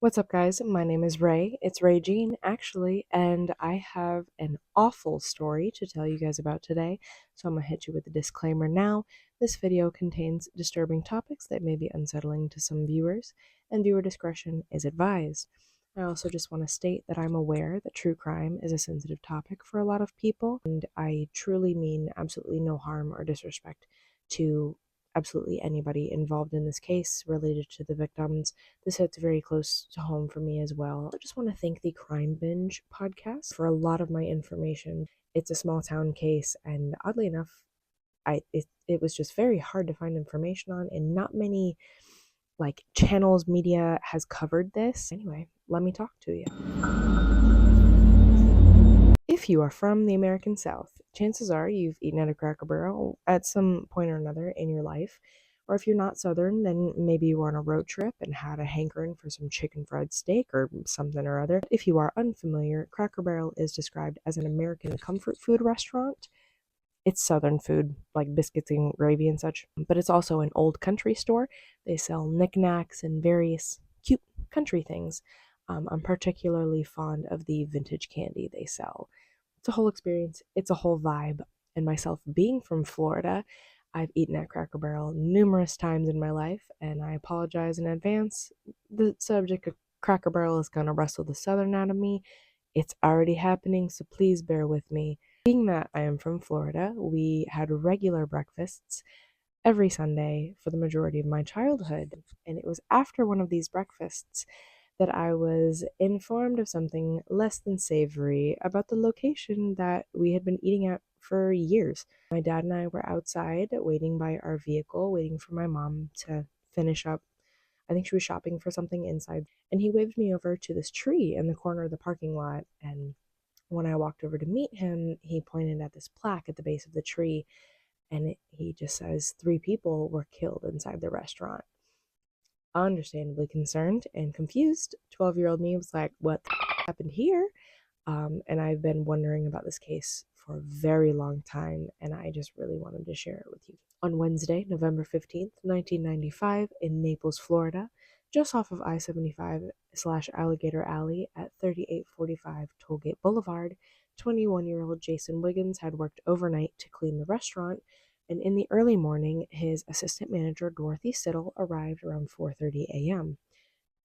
What's up, guys? My name is Ray. It's Ray Jean, actually, and I have an awful story to tell you guys about today. So I'm gonna hit you with a disclaimer now. This video contains disturbing topics that may be unsettling to some viewers, and viewer discretion is advised. I also just want to state that I'm aware that true crime is a sensitive topic for a lot of people, and I truly mean absolutely no harm or disrespect to absolutely anybody involved in this case related to the victims. This hits very close to home for me as well. I just want to thank the Crime Binge podcast for a lot of my information. It's a small town case, and oddly enough, it was just very hard to find information on, and not many channels, media has covered this. Anyway, let me talk to you. If you are from the American South, chances are you've eaten at a Cracker Barrel at some point or another in your life. Or if you're not Southern, then maybe you were on a road trip and had a hankering for some chicken fried steak or something or other. If you are unfamiliar, Cracker Barrel is described as an American comfort food restaurant. It's Southern food, like biscuits and gravy and such, but it's also an old country store. They sell knickknacks and various cute country things. I'm particularly fond of the vintage candy they sell. It's a whole experience, it's a whole vibe, and myself being from Florida, I've eaten at Cracker Barrel numerous times in my life, and I apologize in advance. The subject of Cracker Barrel is going to wrestle the Southern out of me. It's already happening, so please bear with me. Being that I am from Florida, we had regular breakfasts every Sunday for the majority of my childhood, and it was after one of these breakfasts that I was informed of something less than savory about the location that we had been eating at for years. My dad and I were outside waiting by our vehicle, waiting for my mom to finish up. I think she was shopping for something inside, and he waved me over to this tree in the corner of the parking lot. And when I walked over to meet him, he pointed at this plaque at the base of the tree, and he just says 3 people were killed inside the restaurant. Understandably concerned and confused, 12-year-old me was like, what happened here? And I've been wondering about this case for a very long time, and I just really wanted to share it with you. On Wednesday, November 15th, 1995, in Naples, Florida, just off of I-75/Alligator Alley at 3845 Tollgate Boulevard, 21-year-old Jason Wiggins had worked overnight to clean the restaurant, and in the early morning, his assistant manager, Dorothy Siddle, arrived around 4:30 a.m.,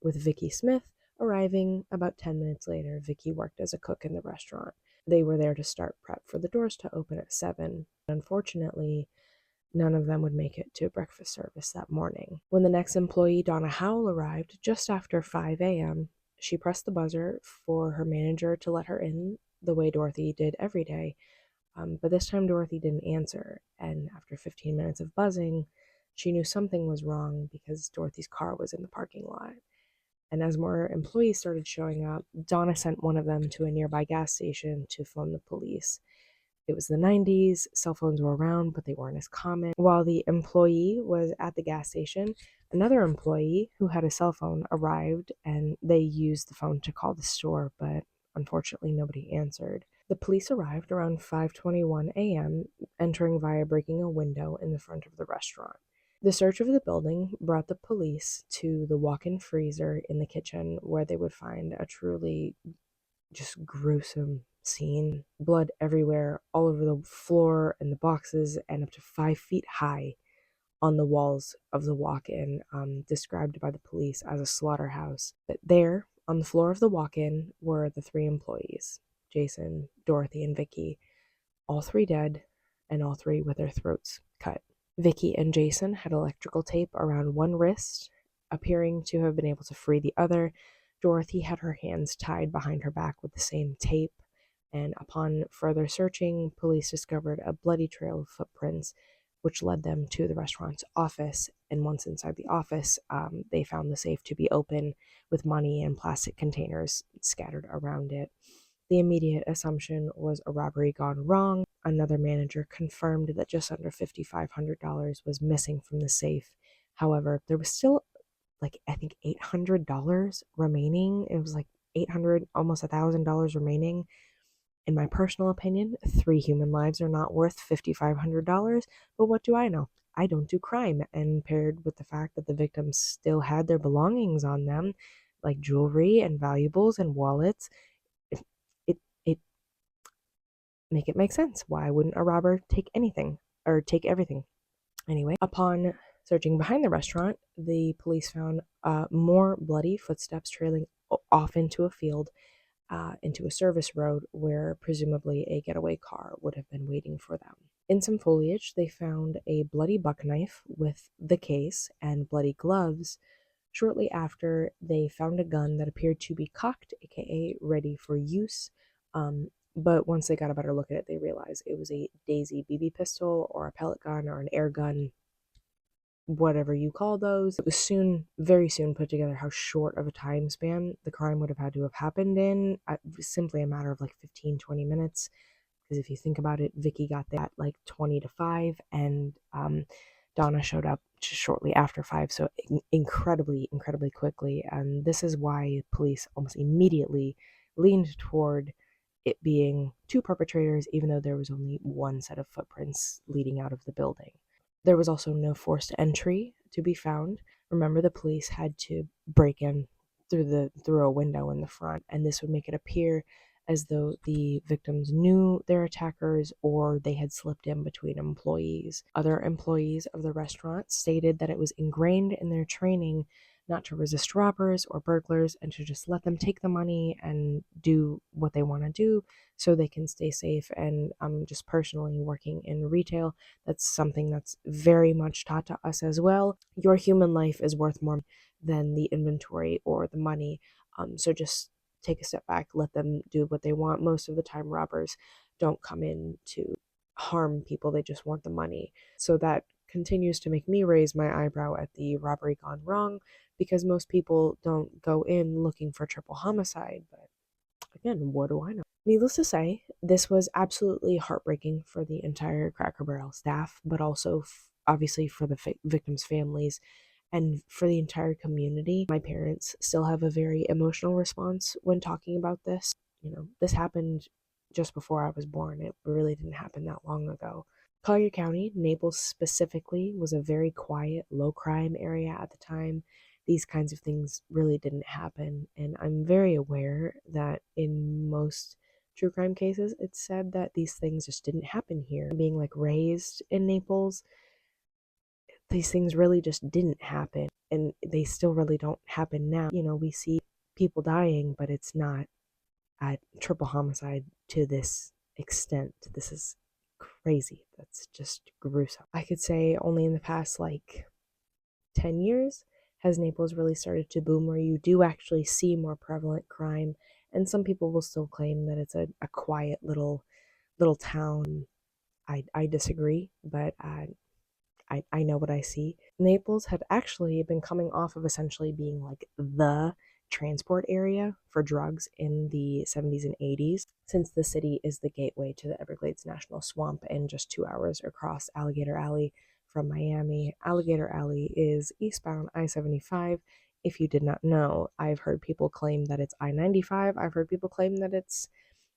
with Vicky Smith arriving about 10 minutes later. Vicky worked as a cook in the restaurant. They were there to start prep for the doors to open at 7. Unfortunately, none of them would make it to breakfast service that morning. When the next employee, Donna Howell, arrived just after 5 a.m., she pressed the buzzer for her manager to let her in the way Dorothy did every day. But this time Dorothy didn't answer, and after 15 minutes of buzzing, she knew something was wrong because Dorothy's car was in the parking lot. And as more employees started showing up, Donna sent one of them to a nearby gas station to phone the police. It was the 90s, cell phones were around, but they weren't as common. While the employee was at the gas station, another employee who had a cell phone arrived, and they used the phone to call the store, but unfortunately nobody answered. The police arrived around 5:21 a.m., entering via breaking a window in the front of the restaurant. The search of the building brought the police to the walk-in freezer in the kitchen, where they would find a truly just gruesome scene. Blood everywhere, all over the floor and the boxes, and up to 5 feet high on the walls of the walk-in, described by the police as a slaughterhouse. But there, on the floor of the walk-in, were the 3 employees, Jason, Dorothy, and Vicky, all 3 dead, and all 3 with their throats cut. Vicky and Jason had electrical tape around one wrist, appearing to have been able to free the other. Dorothy had her hands tied behind her back with the same tape, and upon further searching, police discovered a bloody trail of footprints, which led them to the restaurant's office. And once inside the office, they found the safe to be open with money and plastic containers scattered around it. The immediate assumption was a robbery gone wrong. Another manager confirmed that just under $5,500 was missing from the safe. However, there was still I think $800 remaining. It was like $800, almost $1,000 remaining. In my personal opinion, 3 human lives are not worth $5,500, but what do I know? I don't do crime, and paired with the fact that the victims still had their belongings on them, like jewelry and valuables and wallets. It make it make sense. Why wouldn't a robber take anything or take everything? Anyway, upon searching behind the restaurant, the police found more bloody footsteps trailing off into a field, into a service road where presumably a getaway car would have been waiting for them. In some foliage, they found a bloody buck knife with the case and bloody gloves. Shortly after, they found a gun that appeared to be cocked, aka ready for use. But once they got a better look at it, they realized it was a Daisy BB pistol or a pellet gun or an air gun, whatever you call those. It was very soon put together how short of a time span the crime would have had to have happened in, simply a matter of like 15-20 minutes. Because if you think about it, Vicky got there at like 20 to 5, and Donna showed up just shortly after 5, so incredibly quickly. And this is why police almost immediately leaned toward it being two perpetrators, even though there was only one set of footprints leading out of the building. There was also no forced entry to be found. Remember, the police had to break in through a window in the front, and this would make it appear as though the victims knew their attackers or they had slipped in between employees. Other employees of the restaurant stated that it was ingrained in their training not to resist robbers or burglars and to just let them take the money and do what they want to do so they can stay safe. And just personally working in retail, that's something that's very much taught to us as well. Your human life is worth more than the inventory or the money. So just take a step back, let them do what they want. Most of the time, robbers don't come in to harm people, they just want the money. So that continues to make me raise my eyebrow at the robbery gone wrong, because most people don't go in looking for triple homicide. But again, what do I know? Needless to say, this was absolutely heartbreaking for the entire Cracker Barrel staff, but also obviously for the victims' families and for the entire community. My parents still have a very emotional response when talking about this. You know, this happened just before I was born. It really didn't happen that long ago. Collier County, Naples specifically, was a very quiet, low crime area at the time. These kinds of things really didn't happen, and I'm very aware that in most true crime cases, it's said that these things just didn't happen here. Being like raised in Naples, these things really just didn't happen, and they still really don't happen now. You know, we see people dying, but it's not a triple homicide to this extent. This is crazy. That's just gruesome. I could say only in the past like 10 years has Naples really started to boom, where you do actually see more prevalent crime. And some people will still claim that it's a quiet little town. I disagree, but I know what I see. Naples had actually been coming off of essentially being like the transport area for drugs in the 70s and 80s, since the city is the gateway to the Everglades National Swamp and just 2 hours across Alligator Alley from Miami. Alligator Alley is eastbound I-75. If you did not know, I've heard people claim that it's I-95. I've heard people claim that it's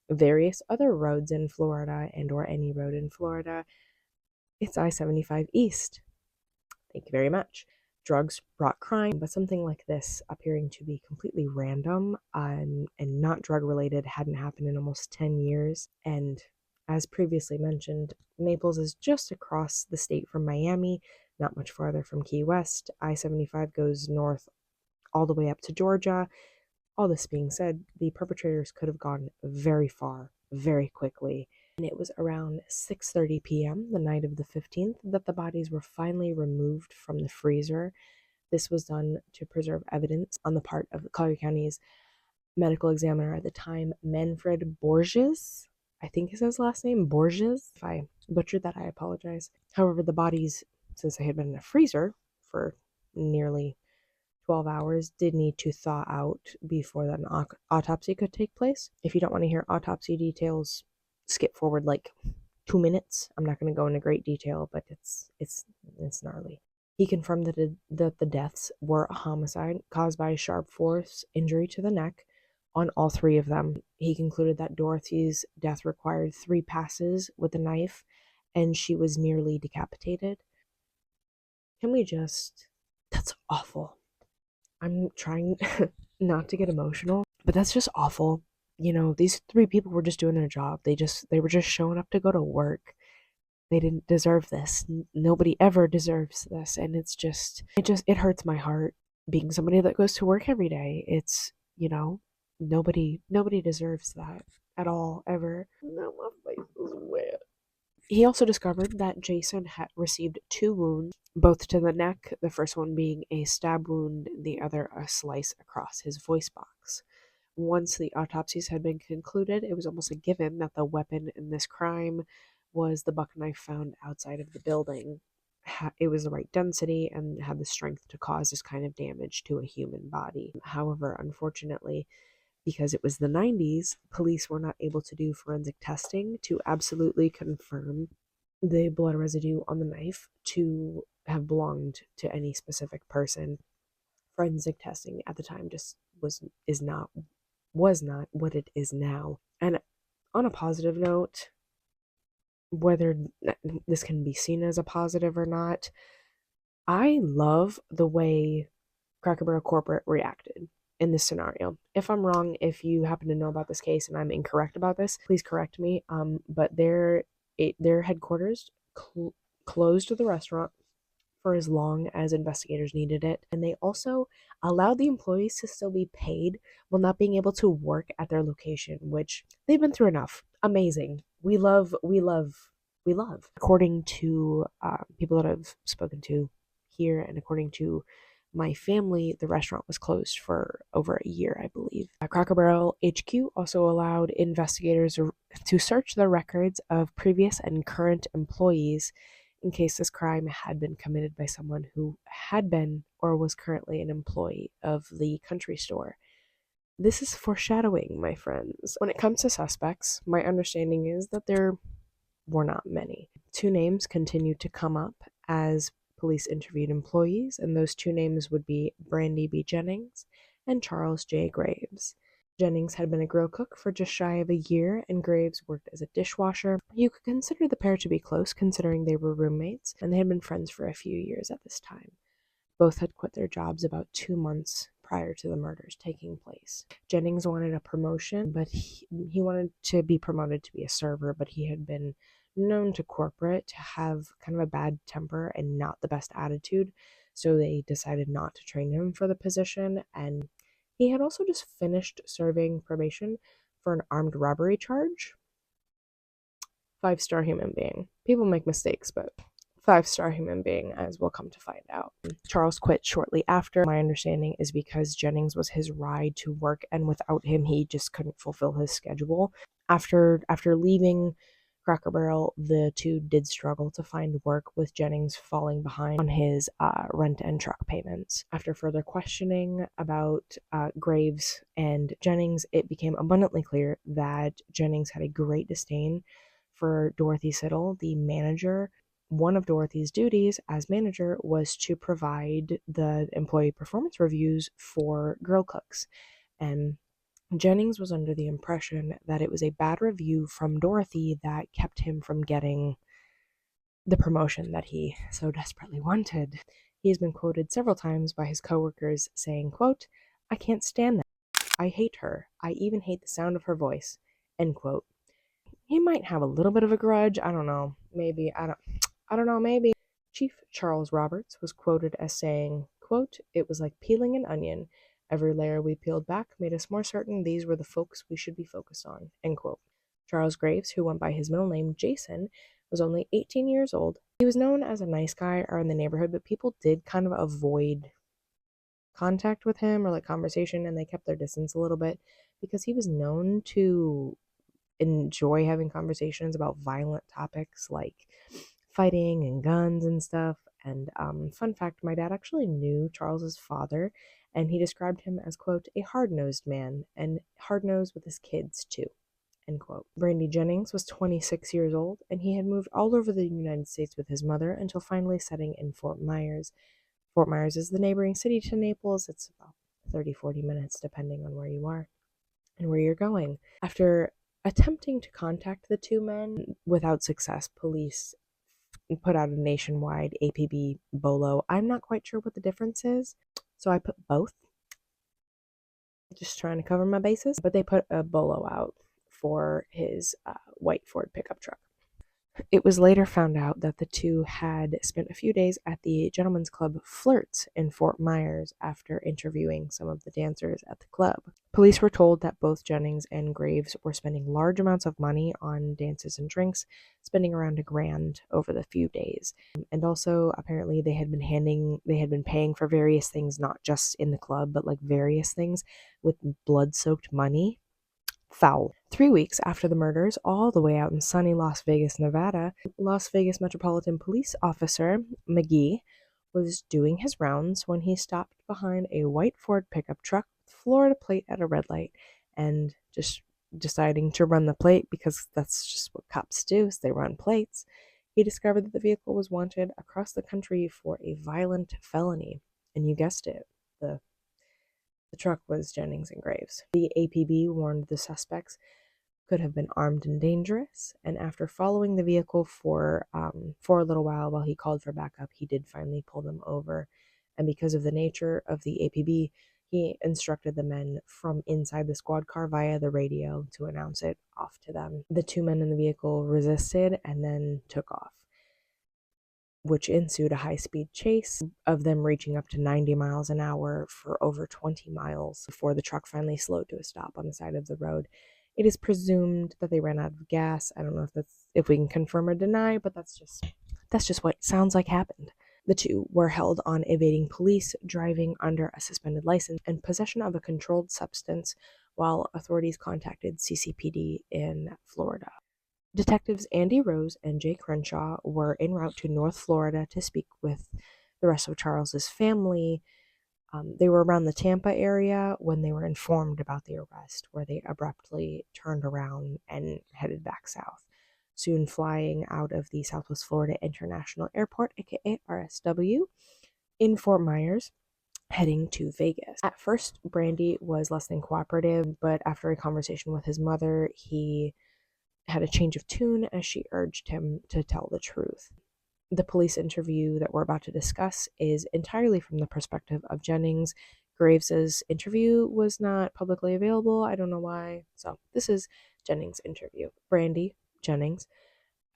various other roads in Florida and or any road in Florida. It's I-75 East. Thank you very much. Drugs brought crime, but something like this appearing to be completely random and not drug related hadn't happened in almost 10 years. And as previously mentioned, Naples is just across the state from Miami, not much farther from Key West. I-75 goes north all the way up to Georgia. All this being said, the perpetrators could have gone very far, very quickly. And it was around 6:30 p.m. the night of the 15th that the bodies were finally removed from the freezer. This was done to preserve evidence on the part of Collier County's medical examiner at the time, Manfred Borges. I think is his last name, Borges. If I butchered that, I apologize. However, the bodies, since they had been in a freezer for nearly 12 hours, did need to thaw out before that an autopsy could take place. If you don't want to hear autopsy details, skip forward like 2 minutes. I'm not going to go into great detail, but it's gnarly. He confirmed that the deaths were a homicide caused by a sharp force injury to the neck on all 3 of them. He concluded that Dorothy's death required 3 passes with a knife, and she was nearly decapitated. Can we just... That's awful. I'm trying not to get emotional, but that's just awful. You know, these three people were just doing their job. They were just showing up to go to work. They didn't deserve this. Nobody ever deserves this, and it hurts my heart being somebody that goes to work every day. It's, you know, nobody deserves that at all ever. Now my face is wet. He also discovered that Jason had received two wounds, both to the neck, the first one being a stab wound, the other a slice across his voice box. Once the autopsies had been concluded, it was almost a given that the weapon in this crime was the buck knife found outside of the building. It was the right density and had the strength to cause this kind of damage to a human body. However, unfortunately, because it was the 90s, police were not able to do forensic testing to absolutely confirm the blood residue on the knife to have belonged to any specific person. Forensic testing at the time just was not what it is now. And on a positive note, whether this can be seen as a positive or not, I love the way Cracker Barrel Corporate reacted in this scenario. If I'm wrong, if you happen to know about this case and I'm incorrect about this, please correct me. But their headquarters closed the restaurant for as long as investigators needed it, and they also allowed the employees to still be paid while not being able to work at their location, which they've been through enough. Amazing. We love. According to people that I've spoken to here, and according to my family, the restaurant was closed for over a year, I believe. Cracker Barrel HQ also allowed investigators to search the records of previous and current employees in case this crime had been committed by someone who had been or was currently an employee of the country store. This is foreshadowing, my friends. When it comes to suspects, my understanding is that there were not many. Two names continued to come up as police interviewed employees, and those two names would be Brandy B. Jennings and Charles J. Graves. Jennings had been a grill cook for just shy of a year, and Graves worked as a dishwasher. You could consider the pair to be close, considering they were roommates, and they had been friends for a few years at this time. Both had quit their jobs about 2 months prior to the murders taking place. Jennings wanted a promotion, but he wanted to be promoted to be a server, but he had been known to corporate to have kind of a bad temper and not the best attitude, so they decided not to train him for the position. And he had also just finished serving probation for an armed robbery charge. 5-star human being. People make mistakes, but 5-star human being, as we'll come to find out. Charles quit shortly after. My understanding is because Jennings was his ride to work, and without him, he just couldn't fulfill his schedule. After leaving Cracker Barrel, the two did struggle to find work, with Jennings falling behind on his rent and truck payments. After further questioning about Graves and Jennings, it became abundantly clear that Jennings had a great disdain for Dorothy Siddle, the manager. One of Dorothy's duties as manager was to provide the employee performance reviews for grill cooks, and Jennings was under the impression that it was a bad review from Dorothy that kept him from getting the promotion that he so desperately wanted. He has been quoted several times by his coworkers saying, quote, "I can't stand that. I hate her. I even hate the sound of her voice," end quote. He might have a little bit of a grudge. I don't know. Maybe. I don't know. Maybe. Chief Charles Roberts was quoted as saying, quote, "It was like peeling an onion. Every layer we peeled back made us more certain these were the folks we should be focused on," end quote. Charles Graves, who went by his middle name Jason, was only 18 years old. He was known as a nice guy around the neighborhood, but people did kind of avoid contact with him or like conversation, and they kept their distance a little bit because he was known to enjoy having conversations about violent topics like fighting and guns and stuff. And fun fact, my dad actually knew Charles's father, and he described him as, quote, "a hard-nosed man, and hard-nosed with his kids too," end quote. Brandy Jennings was 26 years old, and he had moved all over the United States with his mother until finally settling in Fort Myers. Fort Myers is the neighboring city to Naples. It's about 30-40 minutes depending on where you are and where you're going. After attempting to contact the two men without success, police put out a nationwide APB BOLO. I'm not quite sure what the difference is, so I put both. Just trying to cover my bases. But they put a bolo out for his white Ford pickup truck. It was later found out that the two had spent a few days at the gentlemen's club Flirts in Fort Myers after interviewing some of the dancers at the club. Police were told that both Jennings and Graves were spending large amounts of money on dances and drinks, spending around $1,000 over the few days. And also, apparently, they had been paying for various things, not just in the club, but like various things with blood-soaked money. Foul. 3 weeks after the murders, all the way out in sunny Las Vegas, Nevada, Las Vegas Metropolitan Police Officer McGee was doing his rounds when he stopped behind a white Ford pickup truck with Florida plate at a red light, and just deciding to run the plate because that's just what cops do, is they run plates. He discovered that the vehicle was wanted across the country for a violent felony. And you guessed it, the truck was Jennings and Graves. The APB warned the suspects could have been armed and dangerous, and after following the vehicle for a little while he called for backup, he did finally pull them over. And because of the nature of the APB, he instructed the men from inside the squad car via the radio to announce it off to them. The two men in the vehicle resisted and then took off, which ensued a high-speed chase of them reaching up to 90 miles an hour for over 20 miles before the truck finally slowed to a stop on the side of the road. It is presumed that they ran out of gas. I don't know if we can confirm or deny, but that's just what sounds like happened. The two were held on evading police, driving under a suspended license, and possession of a controlled substance while authorities contacted CCPD in Florida. Detectives Andy Rose and Jay Crenshaw were en route to North Florida to speak with the rest of Charles's family. They were around the Tampa area when they were informed about the arrest, where they abruptly turned around and headed back south, soon flying out of the Southwest Florida International Airport, aka RSW, in Fort Myers, heading to Vegas. At first, Brandy was less than cooperative, but after a conversation with his mother, he had a change of tune as she urged him to tell the truth. The police interview that we're about to discuss is entirely from the perspective of Jennings. Graves's interview was not publicly available. I don't know why. So this is Jennings' interview. Brandy, Jennings,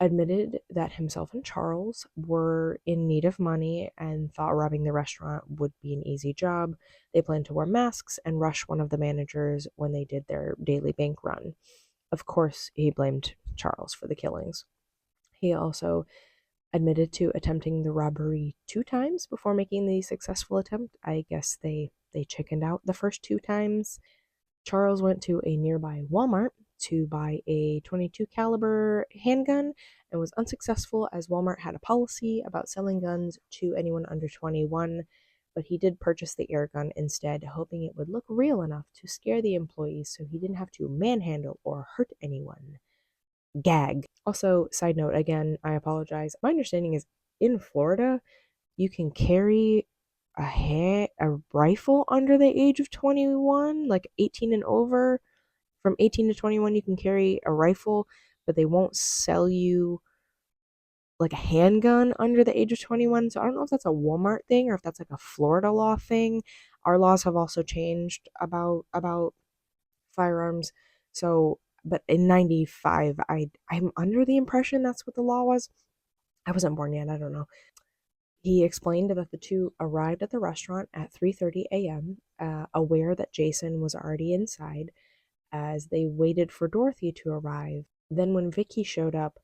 admitted that himself and Charles were in need of money and thought robbing the restaurant would be an easy job. They planned to wear masks and rush one of the managers when they did their daily bank run. Of course, he blamed Charles for the killings. He also admitted to attempting the robbery 2 times before making the successful attempt. I guess they chickened out the first 2 times. Charles went to a nearby Walmart to buy a .22 caliber handgun and was unsuccessful, as Walmart had a policy about selling guns to anyone under 21. But he did purchase the air gun instead, hoping it would look real enough to scare the employees so he didn't have to manhandle or hurt anyone. Gag. Also, side note, again, I apologize. My understanding is in Florida, you can carry a rifle under the age of 21, like 18 and over. From 18 to 21, you can carry a rifle, but they won't sell you like a handgun under the age of 21. So I don't know if that's a Walmart thing or if that's like a Florida law thing. Our laws have also changed about firearms. So, but in 95, I'm under the impression that's what the law was. I wasn't born yet, I don't know. He explained that the two arrived at the restaurant at 3:30 a.m., aware that Jason was already inside, as they waited for Dorothy to arrive. Then when Vicky showed up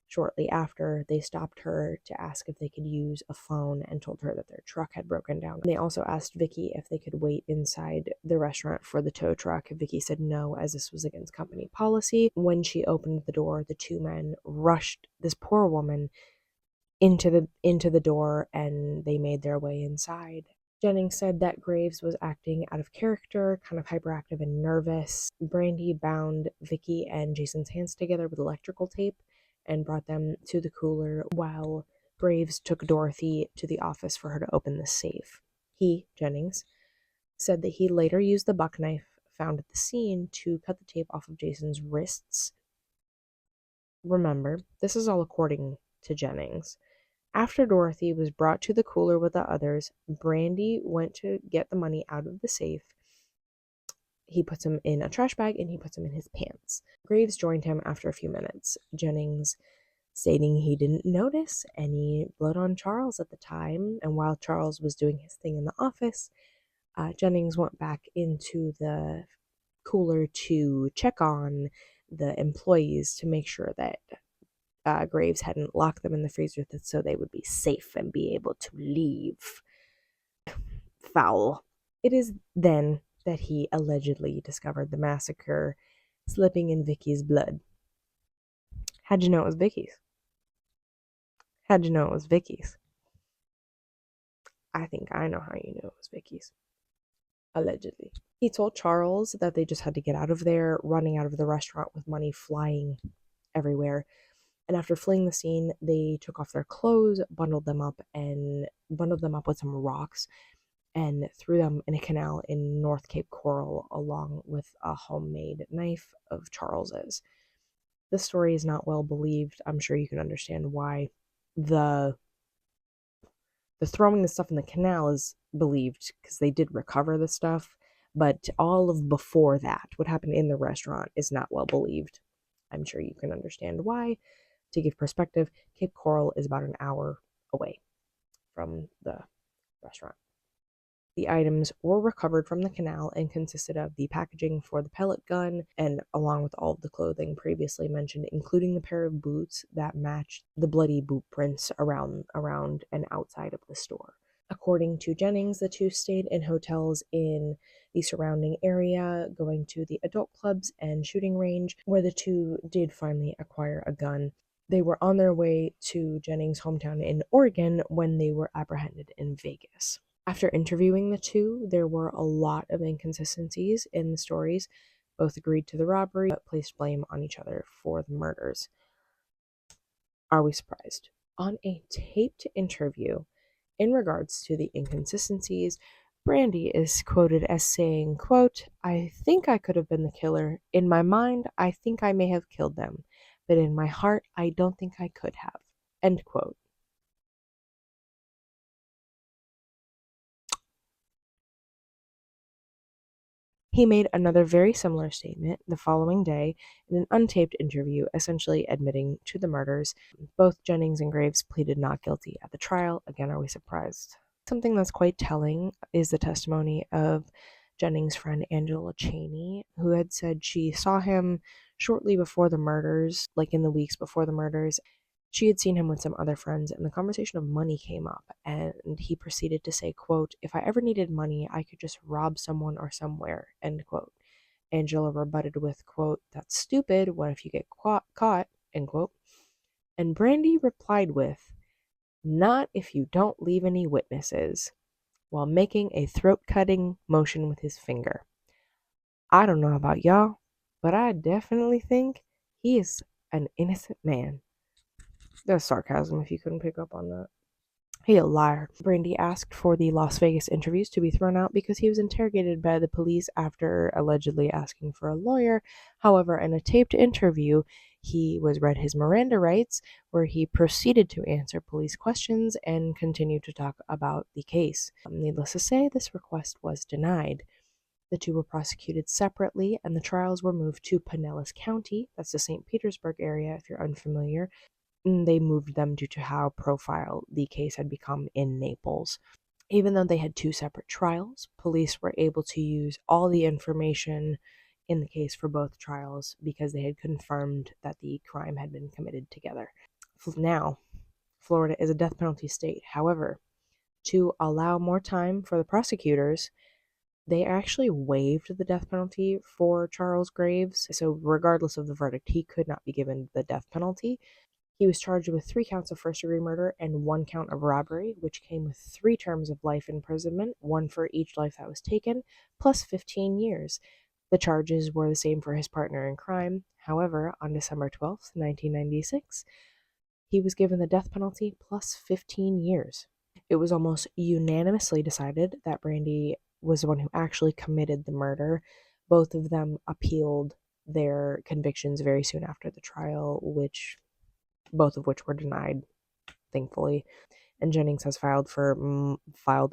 shortly after, they stopped her to ask if they could use a phone and told her that their truck had broken down. They also asked Vicky if they could wait inside the restaurant for the tow truck. Vicky said no, as this was against company policy. When she opened the door, the 2 men rushed this poor woman into the door, and they made their way inside. Jennings said that Graves was acting out of character, kind of hyperactive and nervous. Brandy bound Vicky and Jason's hands together with electrical tape and brought them to the cooler, while Graves took Dorothy to the office for her to open the safe. He, Jennings, said that he later used the buck knife found at the scene to cut the tape off of Jason's wrists. Remember, this is all according to Jennings. After Dorothy was brought to the cooler with the others, Brandy went to get the money out of the safe He puts him in a trash bag and he puts him in his pants. Graves joined him after a few minutes, Jennings stating he didn't notice any blood on Charles at the time, and while Charles was doing his thing in the office, Jennings went back into the cooler to check on the employees to make sure that Graves hadn't locked them in the freezer so they would be safe and be able to leave. Foul. It is then that he allegedly discovered the massacre slipping in Vicky's blood. How'd you know it was Vicky's? How'd you know it was Vicky's? I think I know how you knew it was Vicky's. Allegedly. He told Charles that they just had to get out of there, running out of the restaurant with money flying everywhere. And after fleeing the scene, they took off their clothes, bundled them up with some rocks, and threw them in a canal in North Cape Coral along with a homemade knife of Charles's. This story is not well believed. I'm sure you can understand why. The throwing the stuff in the canal is believed because they did recover the stuff, but all of before that, what happened in the restaurant, is not well believed. I'm sure you can understand why. To give perspective, Cape Coral is about an hour away from the restaurant. The items were recovered from the canal and consisted of the packaging for the pellet gun, and along with all of the clothing previously mentioned, including the pair of boots that matched the bloody boot prints around and outside of the store. According to Jennings, the two stayed in hotels in the surrounding area, going to the adult clubs and shooting range, where the two did finally acquire a gun. They were on their way to Jennings' hometown in Oregon when they were apprehended in Vegas. After interviewing the two, there were a lot of inconsistencies in the stories. Both agreed to the robbery, but placed blame on each other for the murders. Are we surprised? On a taped interview, in regards to the inconsistencies, Brandy is quoted as saying, quote, "I think I could have been the killer. In my mind, I think I may have killed them. But in my heart, I don't think I could have." End quote. He made another very similar statement the following day in an untaped interview, essentially admitting to the murders. Both Jennings and Graves pleaded not guilty at the trial. Again, are we surprised? Something that's quite telling is the testimony of Jennings' friend Angela Cheney, who had said she saw him shortly before the murders, like in the weeks before the murders. She had seen him with some other friends, and the conversation of money came up, and he proceeded to say, quote, "If I ever needed money, I could just rob someone or somewhere," end quote. Angela rebutted with, quote, "That's stupid. What if you get caught, end quote. And Brandy replied with, "Not if you don't leave any witnesses," while making a throat-cutting motion with his finger. I don't know about y'all, but I definitely think he is an innocent man. That's sarcasm if you couldn't pick up on that. He a liar. Brandy asked for the Las Vegas interviews to be thrown out because he was interrogated by the police after allegedly asking for a lawyer. However, in a taped interview, he was read his Miranda rights, where he proceeded to answer police questions and continued to talk about the case. Needless to say, this request was denied. The two were prosecuted separately, and the trials were moved to Pinellas County. That's the St. Petersburg area, if you're unfamiliar. They moved them due to how profile the case had become in Naples. Even though they had two separate trials, police were able to use all the information in the case for both trials because they had confirmed that the crime had been committed together. Now, Florida is a death penalty state. However, to allow more time for the prosecutors, they actually waived the death penalty for Charles Graves. So regardless of the verdict, he could not be given the death penalty. He was charged with 3 counts of first-degree murder and 1 count of robbery, which came with 3 terms of life imprisonment, 1 for each life that was taken, plus 15 years. The charges were the same for his partner in crime. However, on December 12th, 1996, he was given the death penalty plus 15 years. It was almost unanimously decided that Brandy was the one who actually committed the murder. Both of them appealed their convictions very soon after the trial, both of which were denied, thankfully. And Jennings has filed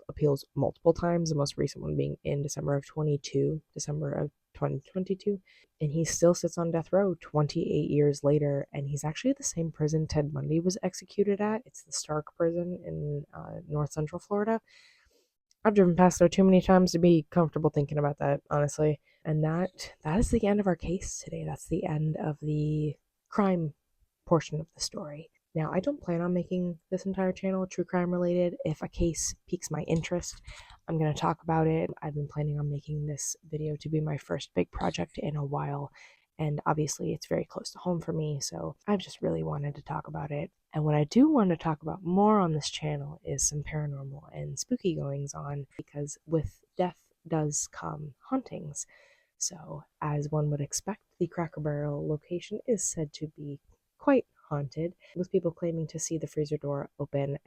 appeals multiple times, the most recent one being in December of 2022, and he still sits on death row 28 years later, and he's actually at the same prison Ted Bundy was executed at. It's the Stark prison in north central Florida. I've driven past there too many times to be comfortable thinking about that, honestly. And that is the end of our case today. That's the end of the crime portion of the story. Now, I don't plan on making this entire channel true crime related. If a case piques my interest, I'm going to talk about it. I've been planning on making this video to be my first big project in a while, and obviously it's very close to home for me, so I've just really wanted to talk about it. And what I do want to talk about more on this channel is some paranormal and spooky goings on, because with death does come hauntings. So, as one would expect, the Cracker Barrel location is said to be quite haunted, with people claiming to see the freezer door open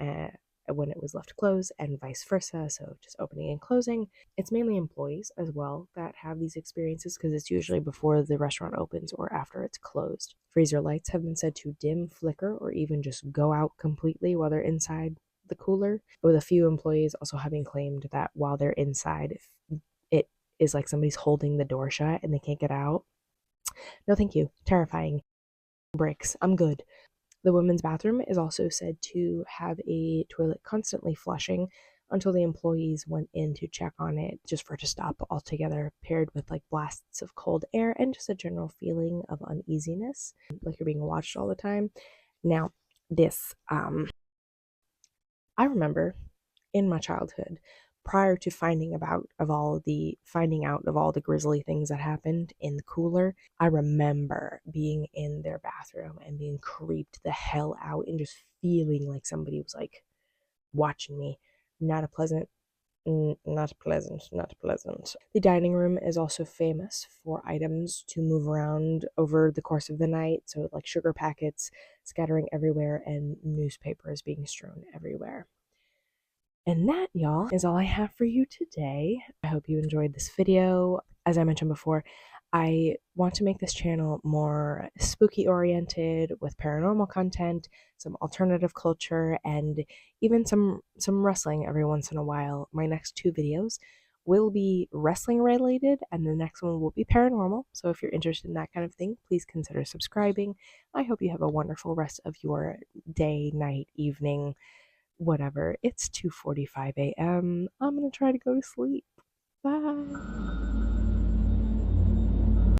when it was left closed and vice versa, so just opening and closing. It's mainly employees as well that have these experiences, because it's usually before the restaurant opens or after it's closed. Freezer lights have been said to dim, flicker, or even just go out completely while they're inside the cooler, with a few employees also having claimed that while they're inside, it is like somebody's holding the door shut and they can't get out. No thank you. Terrifying. Bricks. I'm good. The women's bathroom is also said to have a toilet constantly flushing until the employees went in to check on it, just for it to stop altogether, paired with like blasts of cold air and just a general feeling of uneasiness, like you're being watched all the time. Now, this, I remember in my childhood, prior to finding out of all the grisly things that happened in the cooler, I remember being in their bathroom and being creeped the hell out and just feeling like somebody was like watching me. Not pleasant. Not pleasant. The dining room is also famous for items to move around over the course of the night, so like sugar packets scattering everywhere and newspapers being strewn everywhere. And that, y'all, is all I have for you today. I hope you enjoyed this video. As I mentioned before, I want to make this channel more spooky oriented, with paranormal content, some alternative culture, and even some wrestling every once in a while. My next 2 videos will be wrestling related, and the next one will be paranormal. So if you're interested in that kind of thing, please consider subscribing. I hope you have a wonderful rest of your day, night, evening, whatever. It's 2:45 a.m. I'm gonna try to go to sleep. Bye.